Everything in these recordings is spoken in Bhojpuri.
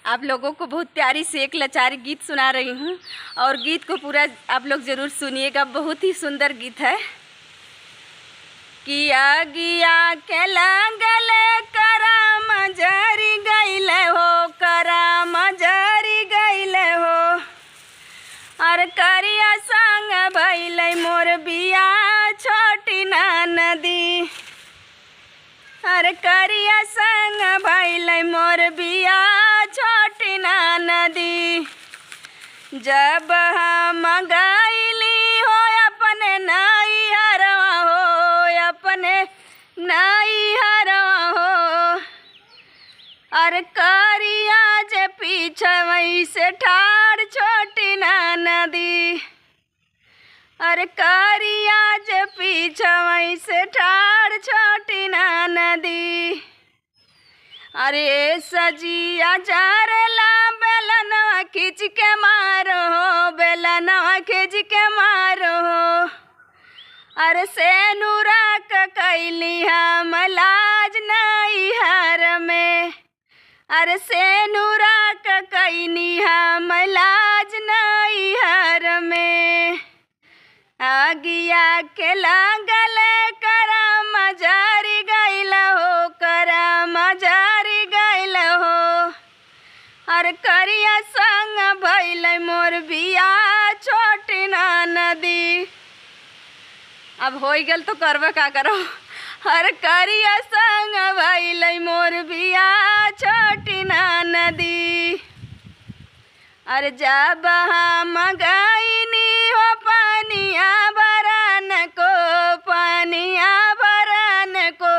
आप लोगों को बहुत प्यारी सी एक लाचारी गीत सुना रही हूँ और गीत को पूरा आप लोग ज़रूर सुनिएगा। बहुत ही सुंदर गीत है। किया गिया के लागल करम जरी गईल हो, करम जरी गईल हो। और करिया संग भइल मोर बिया छोटी नदी। और करिया संग भइल मोर बिया छोटी नदी। जब हम गईली हो अपने नैहरवा हो, अपने नैहरवा हो। और करिया जे पीछे वहीं से ठाड़ छोटी नदी। और करिया जे पीछे वहीं से ठाड़ छोटी नदी। अरे सजिया जारला बेलनवा खींच के मारो हो, बेलनवा खींच के मारो हो। अरे सेनुरा कैली हम लाज नैहर में। अरे सेनुरा कैनी हम लाज नैहर में। आगिया के लागल करम जरी गईल हो, करम जरी गईल हो। और करिया संग भइल मोर बिया छोटी नदी। अब हो गल तो करबे का करो। और करिया संग भइल मोर बिया छोटी नदी। और जब हम गईनी हो पानिया भरन को, पानिया भरन को।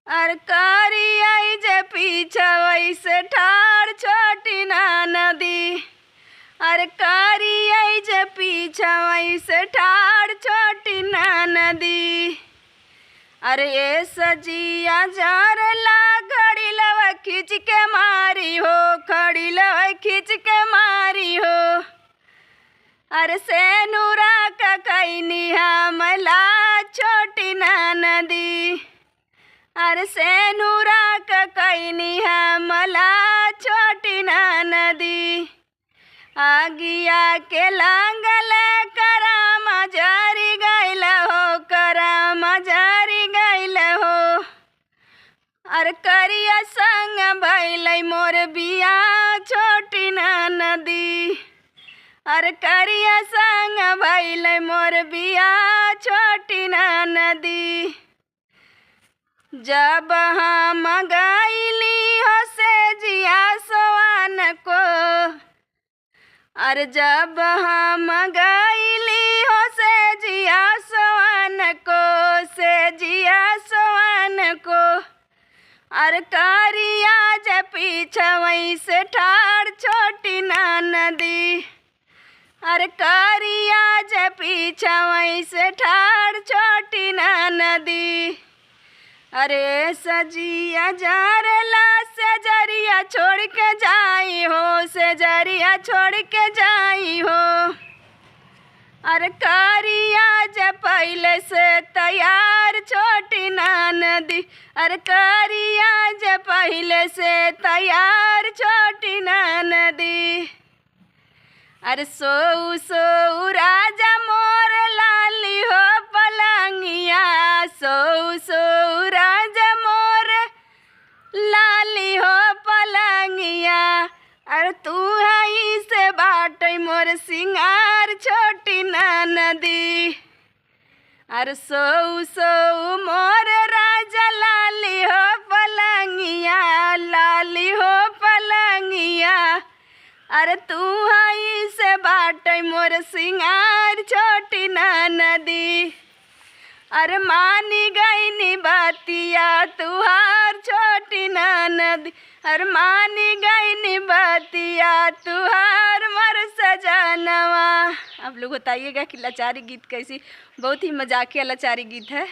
और करिया जे पीछे वैसे ठाड़ छोटी नदी। और करिया जे पीछे वैसे ठाड़ छोटी नदी। अरे ये सजिया जारला घड़ी लवा खींच के मारी हो, खड़ी लवा खींच के मारी हो। अरे सेनुरा कैनी हम लाज छोटी नदी। अरे सेनुरा कैनी हम लाज छोटी नदी। आगिया के लागल करम जरी गईल हो, करम जरी गईल हो। और करिया संग भइल मोर बिया छोटी नदी। और करिया संग भइल मोर बिया छोटी नदी। जब हम गईली हो से जिया सोवन को। और जब हम गईली हो से जिया सोवन को, से जिया सोवन को। और करिया जे पीछे वहीं से ठाड़ छोटी नदी। और करिया जे पीछे वहीं से ठाड़ छोटी नदी। अरे सजिया जारला से जरिया छोड़ के जाई हो, से जरिया छोड़ के जाई हो। और करिया जे पहले से तैयार छोटी नदी। और करिया जे पहले से तैयार छोटी नदी। अरे सोऊ सोऊ राजा मोर लाली हो पलंगिया, सोऊ सोऊ राजा मोर लाली हो पलंगिया। और तू हई से बाट मोर सिंगार छोटी नदी। और सोऊ सोऊ मोर राजा लाली हो पलंगिया, लाली हो पलंगिया। अरे तू हई से बाट मोर सिंगार छोटी नदी। अरे मानी गईनी बातिया तुहार छोटी नदी। अरे मानी गईनी बातिया तुहार मर सजनवा। आप लोग बताइएगा कि लाचारी गीत कैसी, बहुत ही मजाकिया लाचारी गीत है।